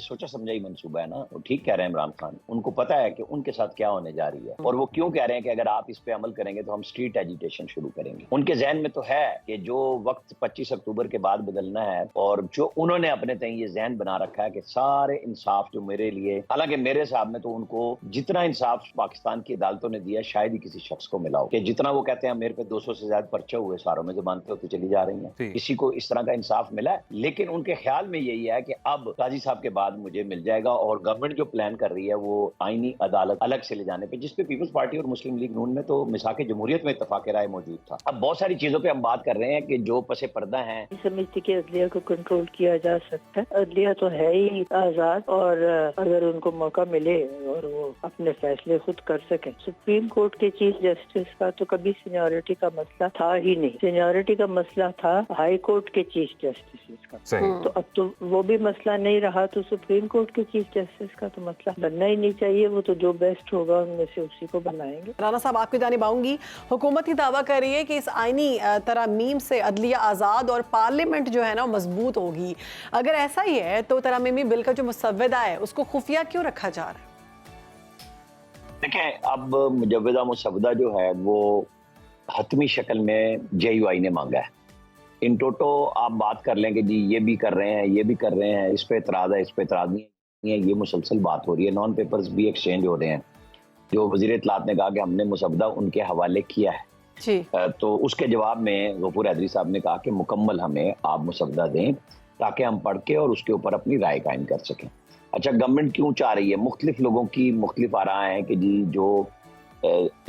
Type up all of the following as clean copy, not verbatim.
ये सोचा समझा ही मंसूबा है ना। वो ठीक कह रहे हैं इमरान खान, उनको पता है कि उनके साथ क्या होने जा रही है और वो क्यों कह रहे हैं कि अगर आप इस पे अमल करेंगे तो हम स्ट्रीट एजिटेशन शुरू करेंगे। उनके जहन में तो है कि जो वक्त 25 अक्टूबर के बाद बदलना है और जो उन्होंने अपने तय ये जहन बना रखा है कि सारे इंसाफ जो मेरे लिए, हालांकि मेरे हिसाब में तो उनको जितना इंसाफ पाकिस्तान की अदालतों ने दिया शायद ही किसी शख्स को मिला हो, कि जितना वो कहते हैं मेरे पे 200 से ज्यादा पर्चे हुए, सारों में जमानतें होती चली जा रही हैं, किसी को इस तरह का इंसाफ मिला है। लेकिन उनके ख्याल में यही है कि अब काजी साहब के बाद मुझे मिल जाएगा और गवर्नमेंट जो प्लान कर रही है वो आईनी अदालत अलग से ले जाने पे, जिसपे पीपल्स पार्टी और मुस्लिम लीग नून में तो मिसाक जमहूरियत में इत्तफाक राय मौजूद था। अब बहुत सारी चीजों पे हम बात कर रहे हैं कि जो पसे पर्दा है। समझती कि अदलिया को कंट्रोल किया जा सकता है। अदलिया तो है ही आजाद और अगर उनको मौका मिले और वो अपने फैसले खुद कर सके। सुप्रीम कोर्ट के चीफ जस्टिस का तो कभी सीनियरिटी का मसला था ही नहीं। सीनियरिटी का मसला था हाई कोर्ट के चीफ जस्टिस का। तो अब तो वो भी मसला नहीं रहा, तो सुप्रीम कोर्ट के चीफ जस्टिस का तो मसला बनना ही नहीं चाहिए। वो तो जो बेस्ट होगा उनमें से उसी को बनाएंगे। राना साहब, आपकी जानिब आऊंगी। हुकूमत ही दावा कर रही है कि इस आईनी तरमीम से अदलिया आज़ाद और पार्लियामेंट जो है ना मजबूत होगी। अगर ऐसा ही है तो तरमीमी बिल का जो मुसव्वदा है उसको खुफिया क्यों रखा जा रहा है? देखें, अब मुजव्वदा मुसव्वदा जो है वो हतमी शक्ल में JUI ने मांगा है। इन टोटो आप बात कर लें कि जी ये भी कर रहे हैं, ये भी कर रहे हैं, इस पे एतराज़ है, इस पे एतराज़ नहीं है, ये मुसलसल बात हो रही है। नॉन पेपर्स भी एक्सचेंज हो रहे हैं। जो वज़ीर इत्तलात ने कहा कि हमने मुसव्वदा उनके हवाले किया है जी। तो उसके जवाब में गफूर हैदरी साहब ने कहा कि मुकम्मल हमें आप मुसव्वदा दें ताकि हम पढ़ के और उसके ऊपर अपनी राय कायम कर सकें। अच्छा, गवर्नमेंट क्यों चाह रही है? मुख्तलिफ लोगों की मुख्तलिफ आराएं हैं कि जी जो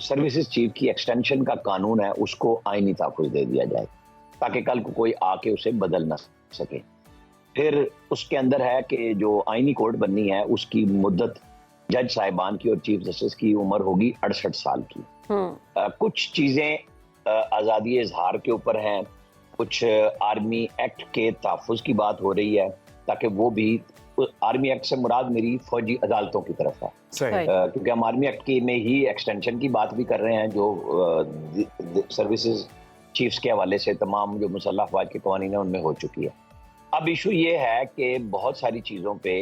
सर्विसेज चीफ की एक्सटेंशन का कानून है उसको आईनी तहफ़्फ़ुज़ दे दिया जाए ताकि कल को कोई आके उसे बदल ना सके। फिर उसके अंदर है कि जो आईनी कोर्ट बननी है उसकी मुद्दत जज साहिबान की और चीफ जस्टिस की उम्र होगी 68 साल की। कुछ चीज़ें आज़ादी इजहार के ऊपर हैं, कुछ आर्मी एक्ट के तहफ़्फ़ुज़ की बात हो रही है ताकि वो भी, आर्मी एक्ट से मुराद मेरी फौजी अदालतों की तरफ है क्योंकि हम आर्मी एक्ट की में ही एक्सटेंशन की बात भी कर रहे हैं जो सर्विसेज चीफ्स के हवाले से तमाम जो मुसल्लह अफवाज के कवानीन है उनमें हो चुकी है। अब इशू ये है कि बहुत सारी चीज़ों पे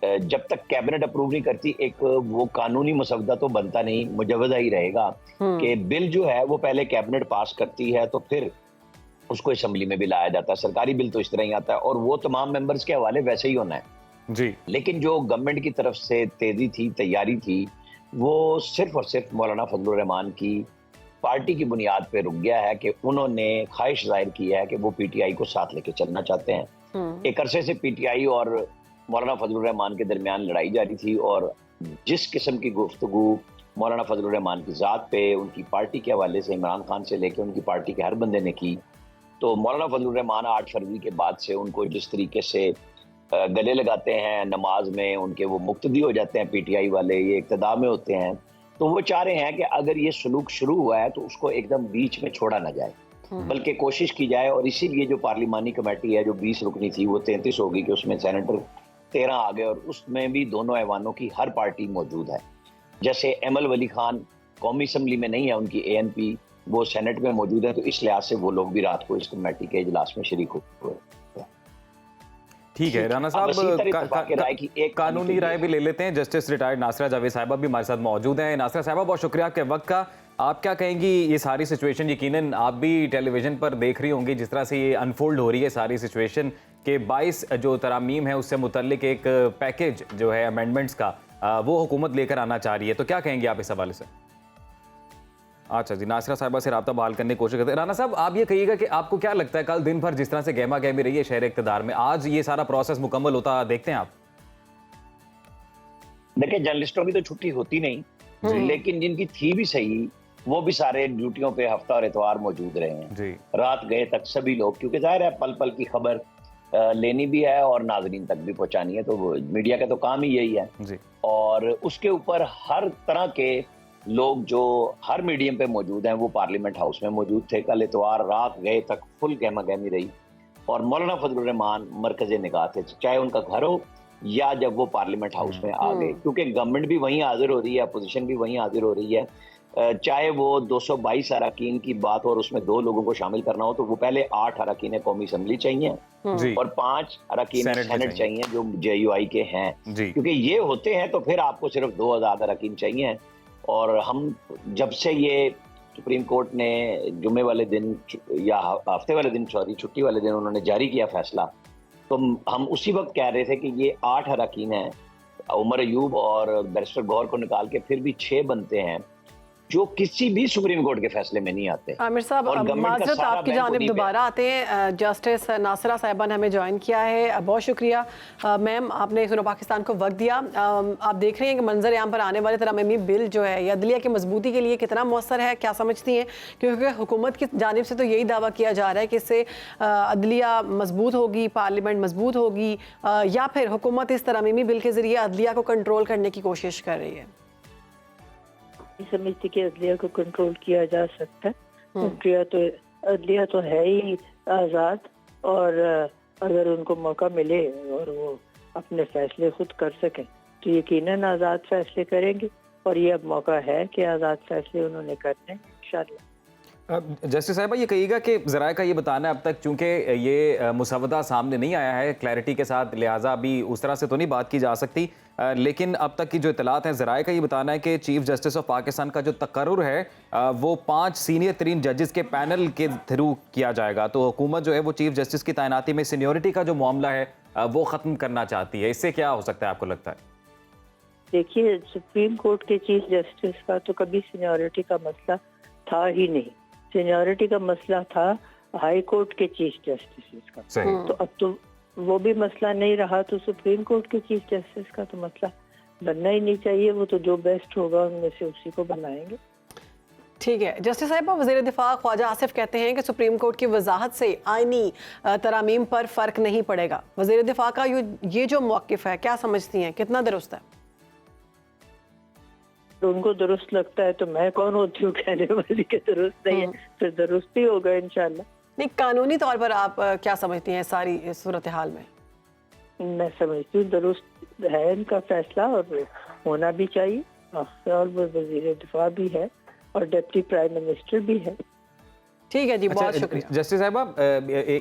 जब तक कैबिनेट अप्रूव नहीं करती एक वो कानूनी मसवदा तो बनता नहीं, मुजव्वदा ही रहेगा कि बिल जो है वो पहले कैबिनेट पास करती है तो फिर उसको असेंबली में भी लाया जाता है। सरकारी बिल तो इस तरह ही आता है और वो तमाम मेंबर्स के हवाले वैसे ही होना है जी। लेकिन जो गवर्नमेंट की तरफ से तेजी थी, तैयारी थी, वो सिर्फ और सिर्फ मौलाना फजलुर रहमान की पार्टी की बुनियाद पे रुक गया है कि उन्होंने ख्वाहिश जाहिर की है कि वो PTI को साथ लेके चलना चाहते हैं। एक अरसे से PTI और मौलाना फजलुर रहमान के दरमियान लड़ाई जारी थी और जिस किस्म की गुफ्तगू मौलाना फजलुर रहमान की ज़ात पे, उनकी पार्टी के हवाले से, इमरान खान से लेकर उनकी पार्टी के हर बंदे ने की, तो मौलाना फजलुर रहमान 8 फरवरी के बाद से उनको जिस तरीके से गले लगाते हैं नमाज में, उनके वो मुक्तदी हो जाते हैं PTI वाले, ये इक्तदा में होते हैं, तो वो चाह रहे हैं कि अगर ये सलूक शुरू हुआ है तो उसको एकदम बीच में छोड़ा ना जाए बल्कि कोशिश की जाए। और इसीलिए जो पार्लिमानी कमेटी है जो 20 रुकनी थी वो 33 होगी कि उसमें सेनेटर 13 आ गए और उसमें भी दोनों ऐवानों की हर पार्टी मौजूद है। जैसे एमल वली खान कौमी असम्बली में नहीं है, उनकी ANP वो सेनेट में मौजूद है, तो इस लिहाज से वो लोग भी रात को इस कमेटी के इजलास में शरीक हुए। ठीक है राना साहब, कानूनी राय भी ले लेते हैं। जस्टिस रिटायर्ड नासरा जावेद साहिबा भी हमारे साथ मौजूद हैं। नासरा साहिबा, बहुत शुक्रिया आपके वक्त का। आप क्या कहेंगी ये सारी सिचुएशन, यकीनन आप भी टेलीविजन पर देख रही होंगी जिस तरह से ये अनफोल्ड हो रही है सारी सिचुएशन के 22 जो तरामीम है उससे मुतल्लिक एक पैकेज जो है अमेंडमेंट्स का वो हुकूमत लेकर आना चाह रही है, तो क्या कहेंगे आप इस हवाले से? अच्छा जी, नासरा साहिबा से राब्ता बहाल करने की कोशिश करते हैं। राना साहब, आप ये कहिएगा कि आपको क्या लगता है कल दिन भर जिस तरह से गहमा गहमी रही है शहर इक़्तिदार में, आज ये सारा प्रोसेस मुकम्मल होता देखते हैं आप? देखिए, जर्नलिस्टों की तो छुट्टी होती नहीं, लेकिन जिनकी थी भी सही वो भी सारे ड्यूटियों पे हफ्ता और इतवार मौजूद रहे हैं जी। रात गए तक सभी लोग, क्योंकि जाहिर है पल पल की खबर लेनी भी है और नाजरीन तक भी पहुंचानी है, तो मीडिया का तो काम ही यही है जी। और उसके ऊपर हर तरह के लोग जो हर मीडियम पे मौजूद हैं वो पार्लियामेंट हाउस में मौजूद थे। कल इतवार रात गए तक फुल गहमा गहमी रही और मौलाना फजलुर रहमान मरकज़े निगाह थे, चाहे उनका घर हो या जब वो पार्लियामेंट हाउस में आ गए, क्योंकि गवर्नमेंट भी वहीं हाजिर हो रही है, अपोजिशन भी वहीं हाजिर हो रही है। चाहे वो 222 अरकान की बात हो और उसमें 2 लोगों को शामिल करना हो, तो वो पहले 8 अरकान कौमी असम्बली चाहिए जी और 5 अरकान सेनेट में सेनेट चाहिए जो JUI के हैं, जी क्योंकि ये होते हैं तो फिर आपको सिर्फ 2 आज़ाद अरकान चाहिए। और हम जब से ये सुप्रीम कोर्ट ने जुम्मे वाले दिन या हफ्ते वाले दिन, सॉरी छुट्टी वाले दिन उन्होंने जारी किया फैसला, तो हम उसी वक्त कह रहे थे कि ये 8 अरकान हैं, उमर अयूब और बैरिस्टर गौहर को निकाल के फिर भी 6 बनते हैं जो किसी भी सुप्रीम कोर्ट के फैसले में नहीं आते। आमिर साहब, माजरत आपकी जानिब दोबारा आते हैं। जस्टिस नासरा साहिबा ने हमें ज्वाइन किया है, बहुत शुक्रिया मैम, आपने सुनो पाकिस्तान को वक्त दिया। आप देख रहे हैं कि मंजर यहाँ पर आने वाले तरमीमी बिल जो है ये अदलिया की मजबूती के लिए कितना मौसर है, क्या समझती हैं? क्योंकि हुकूमत की जानिब से तो यही दावा किया जा रहा है कि इससे अदलिया मजबूत होगी, पार्लियामेंट मजबूत होगी, या फिर हुकूमत इस तरमीमी बिल के ज़रिए अदलिया को कंट्रोल करने की कोशिश कर रही है? समझती कि अदलिया को कंट्रोल किया जा सकता है। अदलिया तो है ही आज़ाद, और अगर उनको मौका मिले और वो अपने फैसले खुद कर सकें तो यकीनन आज़ाद फैसले करेंगे, और ये अब मौका है कि आज़ाद फैसले उन्होंने करने हैं इंशाल्लाह। जस्टिस साहिबा, ये कहिएगा कि ज़राए का ये बताना है अब तक, चूंकि ये मुसवदा सामने नहीं आया है क्लैरिटी के साथ, लिहाजा अभी उस तरह से तो नहीं बात की जा सकती, लेकिन अब तक की जो इतलात हैं, ज़राए का ये बताना है कि चीफ जस्टिस ऑफ पाकिस्तान का जो तकर्रुर है वो 5 सीनियर तरीन जजेस के पैनल के थ्रू किया जाएगा। तो हुकूमत जो है वो चीफ जस्टिस की तैनाती में सीनियोरिटी का जो मामला है वो ख़त्म करना चाहती है। इससे क्या हो सकता है आपको लगता है? देखिए, सुप्रीम कोर्ट के चीफ जस्टिस का तो कभी सीनियोरिटी का मसला था ही नहीं। सीनियोरिटी का मसला था हाई कोर्ट के चीफ जस्टिस का, तो अब तो वो भी मसला नहीं रहा, तो सुप्रीम कोर्ट के चीफ जस्टिस का तो मसला बनना ही नहीं चाहिए। वो तो जो बेस्ट होगा उनमें से उसी को बनाएंगे। ठीक है जस्टिस साहिबा, वज़ीर दिफा ख्वाजा आसिफ कहते हैं कि सुप्रीम कोर्ट की वजाहत से आइनी तरामीम पर फ़र्क नहीं पड़ेगा। वज़ीर दिफा का ये जो मौक़िफ़ है, क्या समझती हैं, कितना दुरुस्त है? तो उनको दुरुस्त लगता है तो मैं कौन होती हूँ कहने वाली कि दुरुस्त नहीं है, फिर दुरुस्त ही होगा इंशाल्लाह। नहीं, कानूनी तौर पर आप क्या समझती हैं सारी सूरत हाल में? मैं समझती हूँ दुरुस्त है इनका फैसला, और होना भी चाहिए, और वो वज़ीर दिफा भी है और डिप्टी प्राइम मिनिस्टर भी है। ठीक है जी, बहुत शुक्रिया। जस्टिस साहिबा,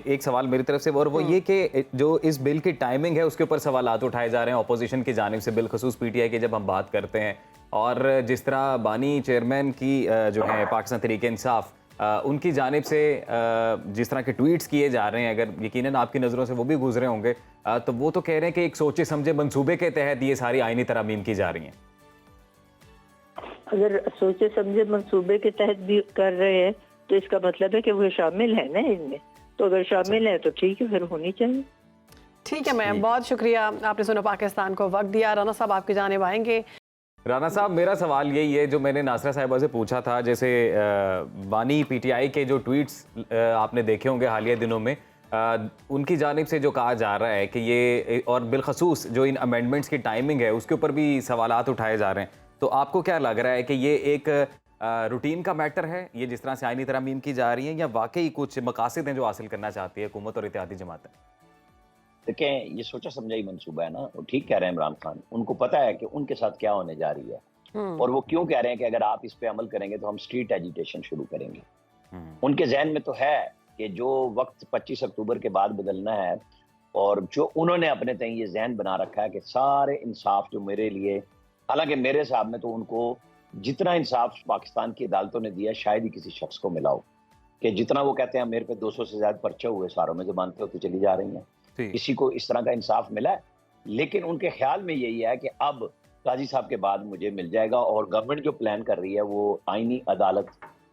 एक सवाल मेरी तरफ से, और वो ये कि जो इस बिल की टाइमिंग है उसके ऊपर सवालात उठाए जा रहे हैं अपोजिशन की जानिब से, बिलखसूस PTI की जब हम बात करते हैं, और जिस तरह बानी चेयरमैन की जो है पाकिस्तान तहरीक इंसाफ, उनकी जानिब से जिस तरह के ट्वीट्स किए जा रहे हैं, अगर यकीनन आपकी नज़रों से वो भी गुजरे होंगे, तो वो तो कह रहे हैं कि एक सोचे समझे मंसूबे के तहत ये सारी आइनी तरामीम की जा रही हैं। अगर सोचे समझे मंसूबे के तहत भी कर रहे हैं तो इसका मतलब है कि वो शामिल है ना इनमें, तो अगर शामिल है तो ठीक है, फिर होनी चाहिए। ठीक है मैम, बहुत शुक्रिया, आपने सुनो पाकिस्तान को वक्त दिया। राना साहब, आपकी जानिब आएंगे। राना साहब, मेरा सवाल यही है जो मैंने नासरा साहिबा से पूछा था, जैसे बानी PTI के जो ट्वीट्स आपने देखे होंगे हालिया दिनों में, उनकी जानिब से जो कहा जा रहा है कि ये, और बिलखसूस जो इन अमेंडमेंट्स की टाइमिंग है उसके ऊपर भी सवालात उठाए जा रहे हैं, तो आपको क्या लग रहा है कि ये एक रूटीन का मैटर है, ये जिस तरह से आइनी तरामीम की जा रही है, या वाकई कुछ मकासद हैं जो हासिल करना चाहती है हुकूमत और इत्तेहादी जमातें? देखें, ये सोचा समझा ही मंसूबा है ना, वो ठीक कह रहे हैं इमरान खान, उनको पता है कि उनके साथ क्या होने जा रही है, और वो क्यों कह रहे हैं कि अगर आप इस पे अमल करेंगे तो हम स्ट्रीट एजिटेशन शुरू करेंगे। उनके जहन में तो है कि जो वक्त 25 अक्टूबर के बाद बदलना है, और जो उन्होंने अपने तय ये जहन बना रखा है कि सारे इंसाफ जो मेरे लिए, हालांकि मेरे हिसाब में तो उनको जितना इंसाफ पाकिस्तान की अदालतों ने दिया शायद ही किसी शख्स को मिला हो, कि जितना वो कहते हैं मेरे पे 200 से ज्यादा पर्चे हुए, सारों में जमानतें होती चली जा रही हैं, किसी को इस तरह का इंसाफ मिला है। लेकिन उनके ख्याल में यही है कि अब काजी साहब के बाद मुझे मिल जाएगा, और गवर्नमेंट जो प्लान कर रही है वो आईनी अदालत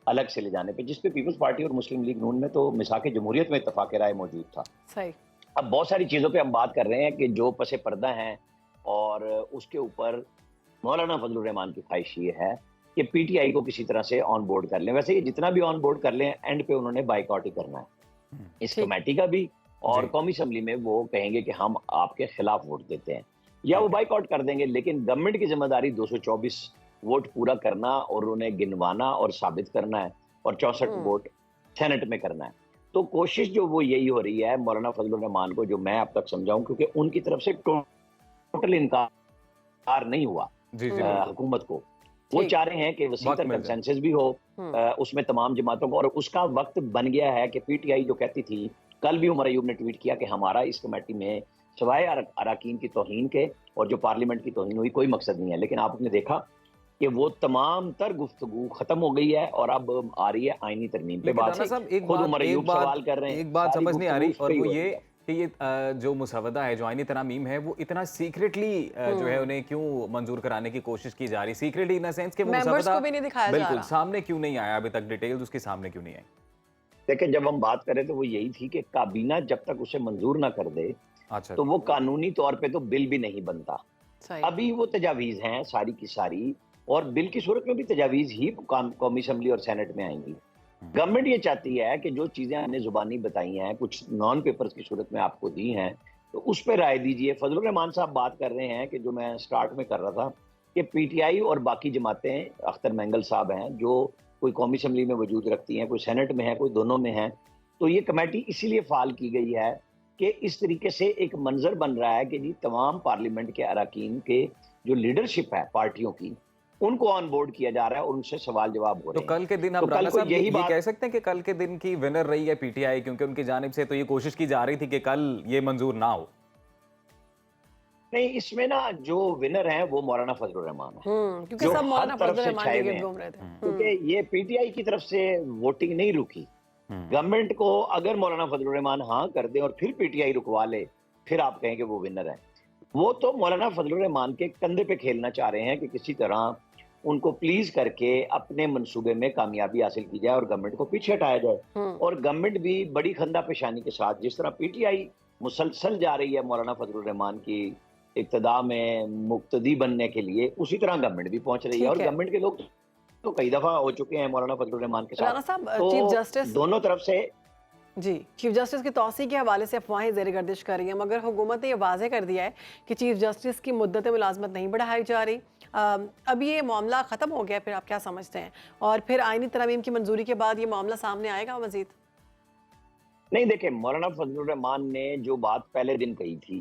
अलग से ले जाने पे, जिसपे पीपल्स पार्टी और मुस्लिम लीग नून में तो मिसाक जमहूरियत में इत्तफाक राय मौजूद था। सही। अब बहुत सारी चीज़ों पे हम बात कर रहे हैं कि जो पसे पर्दा हैं, और उसके ऊपर मौलाना फजलुर रहमान की ख्वाहिश ये है कि PTI को किसी तरह से ऑन बोर्ड कर लें। वैसे ये जितना भी ऑन बोर्ड कर लें, एंड पे उन्होंने बाइकआउट ही करना है इस कमेटी का भी, और कौमी असम्बली में वो कहेंगे कि हम आपके खिलाफ वोट देते हैं, या वो बाइकआउट कर देंगे। लेकिन गवर्नमेंट की जिम्मेदारी 224 वोट पूरा करना और उन्हें गिनवाना और साबित करना है, और 64 वोट सेनेट में करना है। तो कोशिश जो वो यही हो रही है मौलाना फजलुर रहमान को, जो मैं अब तक समझाऊं, क्योंकि उनकी तरफ से टोटल इनकार नहीं हुआ हुकूमत को, वो चाह रहे हैं कि वसीतर कंसेंसस भी हो उसमें तमाम जमातों को, और उसका वक्त बन गया है कि पीटीआई जो कहती थी, कल भी उमर अयूब ने ट्वीट किया कि हमारा इस कमेटी में सवाए अराकीन की तौहीन के और जो पार्लियामेंट की तौहीन हुई कोई मकसद नहीं है। लेकिन आपने देखा कि वो तमाम तर गुफ्तगू खत्म हो गई है और अब आ रही है आईनी तरमीम पे बात। खुद उमर अयूब सवाल कर रहे हैं, एक बात समझ नहीं आ रही, और वो ये कि ये जो मुसवदा है, जो आईनी तरामीम है, वो इतना सीक्रेटली जो है उन्हें क्यों मंजूर कराने की कोशिश की जा रही, सीक्रेटली इन द सेंस कि मुसवदा बिल्कुल सामने क्यों नहीं आया अभी तक, डिटेल्स उसके सामने क्यों नहीं आई? देखिए, जब हम बात करें तो वो यही थी कि काबीना जब तक उसे मंजूर ना कर दे तो वो कानूनी तौर पे तो बिल भी नहीं बनता। अभी वो तजावीज हैं सारी की सारी, और बिल की सूरत में भी तजावीज ही कौमी असम्बली और सेनेट में आएंगी। गवर्नमेंट ये चाहती है कि जो चीजें हमने जुबानी बताई हैं, कुछ नॉन पेपर्स की सूरत में आपको दी हैं, तो उस पर राय दीजिए। फजलुर रहमान साहब बात कर रहे हैं कि जो मैं स्टार्ट में कर रहा था कि पीटीआई और बाकी जमातें, अख्तर मैंगल साहब हैं जो कोई कौमी असम्बली में वजूद रखती हैं, कोई सेनेट में है, कोई दोनों में है, तो ये कमेटी इसीलिए फाल की गई है कि इस तरीके से एक मंजर बन रहा है कि जी तमाम पार्लियामेंट के अराकीन के जो लीडरशिप है पार्टियों की, उनको ऑन बोर्ड किया जा रहा है और उनसे सवाल जवाब हो रहे हैं। तो कल के दिन आप राणा साहब यही कह सकते हैं कि कल के दिन की विनर रही है पीटीआई, क्योंकि उनकी जानिब से तो ये कोशिश की जा रही थी कि कल ये मंजूर ना हो? नहीं, इसमें ना जो विनर है वो मौलाना फजलुर रहमान है, क्योंकि सब मौलाना फजलुर रहमान के गिर्द घूम रहे थे, क्योंकि ये पीटीआई की तरफ से वोटिंग नहीं रुकी। गवर्नमेंट को अगर मौलाना फजलुर रहमान हाँ कर दे और फिर पीटीआई रुकवा ले, फिर आप कहें कि वो विनर है। वो तो मौलाना फजलुर रहमान के कंधे पे खेलना चाह रहे हैं कि किसी तरह उनको प्लीज करके अपने मंसूबे में कामयाबी हासिल की जाए और गवर्नमेंट को पीछे हटाया जाए। और गवर्नमेंट भी बड़ी खंदा पेशानी के साथ, जिस तरह पीटीआई मुसलसल जा रही है मौलाना फजलुर रहमान की इक्तदा में मुक्तदी बनने के लिए, उसी तरह गवर्नमेंट भी पहुंच रही है। और गवर्नमेंट के लोग तो कई दफा हो चुके हैं मौलाना फजलुर रहमान के साथ, तो चीफ जस्टिस दोनों तरफ से जी चीफ जस्टिस की तौसी के हवाले से अफवाहें ज़ेर गर्दिश कर रही हैं, मगर हुकूमत ने यह वाज़ेह कर दिया है कि चीफ जस्टिस की मुद्दत मुलाजमत नहीं बढ़ाई जा रही। अब ये मामला ख़त्म हो गया, फिर आप क्या समझते हैं? और फिर आईनी तरमीम की मंजूरी के बाद ये मामला सामने आएगा मजीद? नहीं, देखें, मौलाना फजलुर रहमान ने जो बात पहले दिन कही थी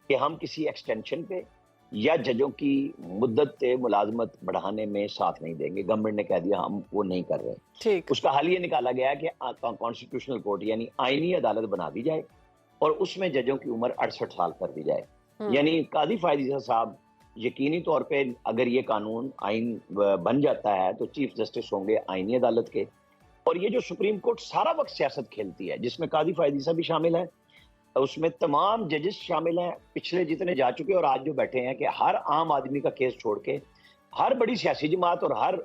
कि हम किसी एक्सटेंशन पे या जजों की मुद्दत मुलाजमत बढ़ाने में साथ नहीं देंगे, गवर्नमेंट ने कह दिया हम वो नहीं कर रहे। ठीक। उसका हल ये निकाला गया कि कॉन्स्टिट्यूशनल कोर्ट यानी आईनी अदालत बना दी जाए और उसमें जजों की उम्र 68 साल कर दी जाए। यानी काजी फायद ईसा साहब यकीनी तौर पे अगर ये कानून आइन बन जाता है तो चीफ जस्टिस होंगे आईनी अदालत के। और ये जो सुप्रीम कोर्ट सारा वक्त सियासत खेलती है, जिसमें काजी फायद ईसा भी शामिल है, उसमें तमाम जजेस शामिल हैं, पिछले जितने जा चुके और आज जो बैठे हैं, कि हर आम आदमी का केस छोड़ के हर बड़ी सियासी जमात और हर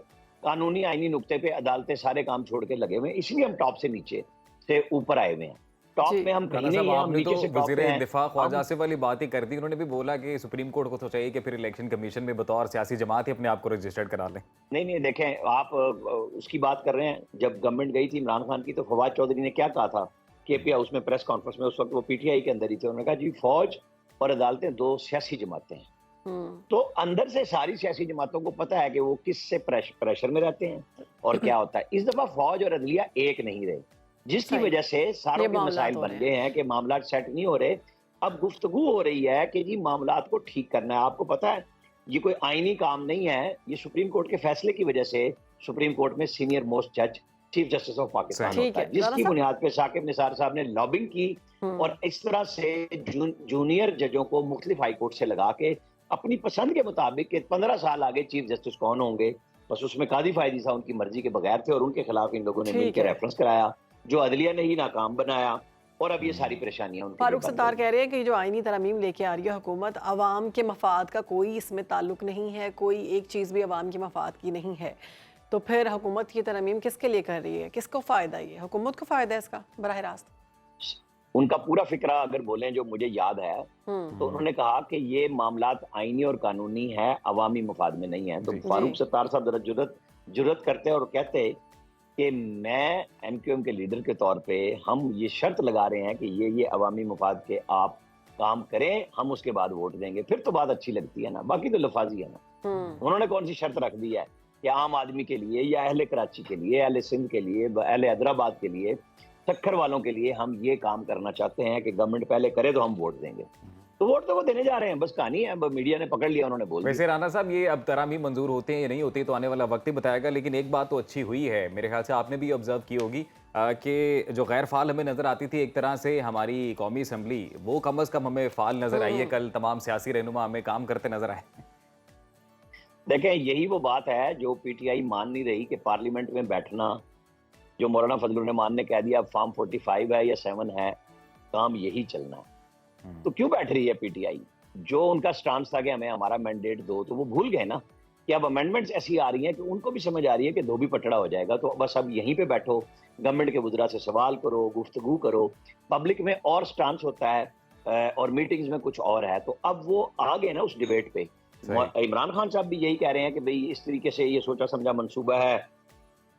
कानूनी आईनी नुक्ते पे अदालतें सारे काम छोड़ के लगे हुए हैं। इसलिए हम टॉप से नीचे से ऊपर आए हुए हैं। टॉप में हम कहीं नहीं हैं, हम नीचे से टॉप पे हैं। दिफा ख्वाजा आसिफ वाली बात ही कर दी, उन्होंने भी बोला कि सुप्रीम कोर्ट को तो चाहिए कि फिर इलेक्शन कमीशन में बतौर सियासी जमात ही अपने आप को रजिस्टर्ड करा लें। नहीं, देखें, आप उसकी बात कर रहे हैं। जब गवर्नमेंट गई थी इमरान खान की, तो फवाद चौधरी ने क्या कहा था केपी हाउस में प्रेस कॉन्फ्रेंस में, उस वक्त वो पीटीआई के अंदर ही थे, उन्होंने कहा जी फौज और अदालतें दो सियासी जमातें हैं। तो अंदर से सारी सियासी जमातों को पता है कि वो किससे प्रेशर में रहते हैं और क्या होता है। इस दफा फौज और अदलिया एक नहीं रहे, जिसकी वजह से सारे मसाइल बन गए हैं कि मामला सेट नहीं हो रहे। अब गुफ्तगू हो रही है कि जी मामला को ठीक करना है। आपको पता है ये कोई आईनी काम नहीं है, ये सुप्रीम कोर्ट के फैसले की वजह से सुप्रीम कोर्ट में सीनियर मोस्ट जज चीफ जस्टिस ऑफ पाकिस्तान होता है, जिसकी बुनियाद पे साकिब निसार साहब ने लॉबिंग की और इस तरह से जूनियर जजों को मुख्तलिफ हाई कोर्ट से लगा के अपनी पसंद के मुताबिक 15 साल आगे चीफ जस्टिस कौन होंगे, बस उसमें कादी फायद ईसा उनकी मर्जी के बगैर थे और उनके खिलाफ इन लोगों ने मिलकर रेफरेंस कराया, जो अदलिया ने ही नाकाम बनाया। और अब ये सारी परेशानियां फारूक सत्तार कह रहे हैं कि जो आईनी तरमीम लेके आ रही है हुकूमत, अवाम के मफाद का कोई इसमें ताल्लुक नहीं है, कोई एक चीज़ भी अवाम के मफाद की नहीं है। तो फिर हुकूमत की तरमीम किसके लिए कर रही है? किसको फ़ायदा? ये हुकूमत को फ़ायदा है इसका बराह रास्त? उनका पूरा फिक्रा अगर बोलें जो मुझे याद है तो उन्होंने कहा कि ये मामलात आईनी और कानूनी है, अवामी मफाद में नहीं है। तो फारूक सत्तार साहब जरा जुर्रत करते और कहते कि मैं एमक्यूएम के लीडर के तौर पे हम ये शर्त लगा रहे हैं कि ये अवामी मफाद के आप काम करें, हम उसके बाद वोट देंगे, फिर तो बात अच्छी लगती है ना, बाकी तो लफाजी है ना। उन्होंने कौन सी शर्त रख दी है कि आम आदमी के लिए या अहले कराची के लिए, अहले सिंध के लिए, अहले हैदराबाद के लिए, सक्खर वालों के लिए हम ये काम करना चाहते हैं कि गवर्नमेंट पहले करे तो हम वोट देंगे। तो वोट तो वो देने जा रहे हैं, बस कहानी है, मीडिया ने पकड़ लिया, उन्होंने बोल दिया। वैसे राना साहब ये अब तरामीम मंजूर होते हैं या नहीं होते तो आने वाला वक्त ही बताएगा, लेकिन एक बात तो अच्छी हुई है, मेरे ख्याल से आपने भी ऑब्जर्व की होगी कि जो गैर फाल हमें नजर आती थी एक तरह से हमारी कौमी असम्बली, वो कम अज कम हमें फाल नजर आई है। कल तमाम सियासी रहनुमा हमें काम करते नजर आए। देखें, यही वो बात है जो पीटीआई मान नहीं रही कि पार्लियामेंट में बैठना, जो मौलाना फजलुर रहमान ने कह दिया फॉर्म 45 है या 7 है, काम यही चलना है। तो क्यों बैठ रही है पीटीआई? जो उनका स्टांस था कि हमें हमारा मैंडेट दो, तो वो भूल गए ना कि अब अमेंडमेंट्स ऐसी आ रही हैं कि उनको भी समझ आ रही है कि धोबी पटड़ा हो जाएगा, तो बस अब यहीं पे बैठो, गवर्नमेंट के वुज़रा से सवाल करो, गुफ्तगू करो। पब्लिक में और स्टांस होता है और मीटिंग्स में कुछ और है, तो अब वो आ गए ना उस डिबेट पे। इमरान खान साहब भी यही कह रहे हैं कि भाई इस तरीके से ये सोचा समझा मंसूबा है,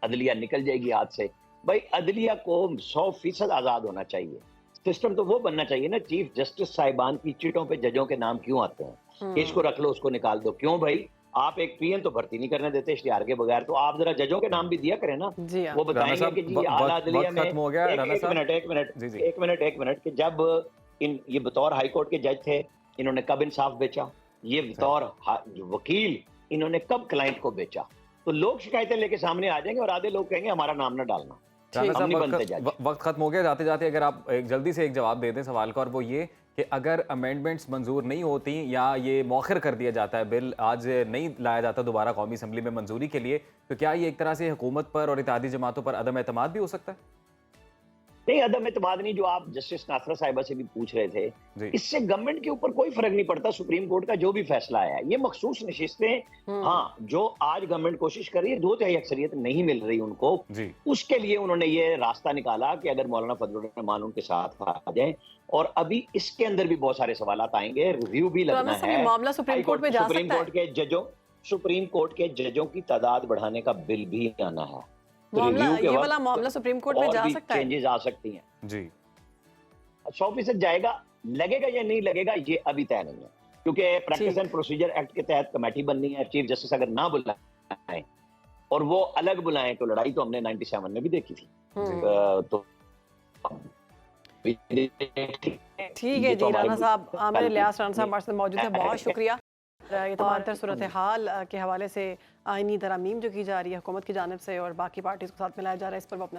अदलिया निकल जाएगी हाथ से। भाई अदलिया को 100% आजाद होना चाहिए। सिस्टम तो वो बनना चाहिए ना, चीफ जस्टिस साहिबान की चिटों पे जजों के नाम क्यों आते हैं? इसको रख लो, उसको निकाल दो, क्यों भाई? आप एक पीएन तो भर्ती नहीं करने देते इश्तिहार के बगैर, तो आप जरा जजों के नाम भी दिया करें ना। वो बताएंगे कि जी आला अदलिया में एक मिनट कि जब ये बतौर हाईकोर्ट के जज थे, इन्होंने कब इंसाफ बेचा? ये बतौर वकील इन्होंने कब क्लाइंट को बेचा? तो लोग शिकायतें लेके सामने आ जाएंगे और आधे लोग कहेंगे हमारा नाम ना डालना। वक्त खत्म हो गया, जाते जाते अगर आप जल्दी से एक जवाब दे दें सवाल का, और वो ये कि अगर अमेंडमेंट्स मंजूर नहीं होती या ये मौखर कर दिया जाता है, बिल आज नहीं लाया जाता दोबारा कौमी असम्बली में मंजूरी के लिए, तो क्या ये एक तरह से हुकूमत पर और इत्तेहादी जमातों पर अदम एतमाद भी हो सकता है? नहीं, अदम एतमाद नहीं, जो आप जस्टिस नासरा साहिबा से भी पूछ रहे थे, इससे गवर्नमेंट के ऊपर कोई फर्क नहीं पड़ता। सुप्रीम कोर्ट का जो भी फैसला आया, ये मखसूस नशिस्तें, हाँ, जो आज गवर्नमेंट कोशिश कर रही है, 2/3 अक्सरियत नहीं मिल रही उनको, उसके लिए उन्होंने ये रास्ता निकाला कि अगर मौलाना फजलुर रहमान उनके साथ आ जाए। और अभी इसके अंदर भी बहुत सारे सवाल आएंगे, रिव्यू भी लगना है, मामला सुप्रीम कोर्ट में जा सकता है। सुप्रीम कोर्ट के जजों की तादाद बढ़ाने का बिल भी आना है। ये वाला मामला सुप्रीम कोर्ट में जा सकता है, चेंजेस आ सकती हैं जी। 100% जाएगा, लगेगा या नहीं लगेगा ये अभी तय नहीं है, क्योंकि प्रैक्टिस एंड प्रोसीजर एक्ट के तहत कमेटी बननी है। चीफ जस्टिस अगर ना बुलाएं और वो अलग बुलाएं तो लड़ाई तो हमने 97 में भी देखी थी। तो ठीक है जी, राना साहब, आमिर इलियास राना साहब हमारे साथ मौजूद है, बहुत शुक्रिया। ये तमाम सूरत हाल के हवाले से आईनी तरमीम जो की जा रही है हुकूमत की जानिब से और बाकी पार्टीज को साथ मिलाया जा रहा है, इस पर वो अपना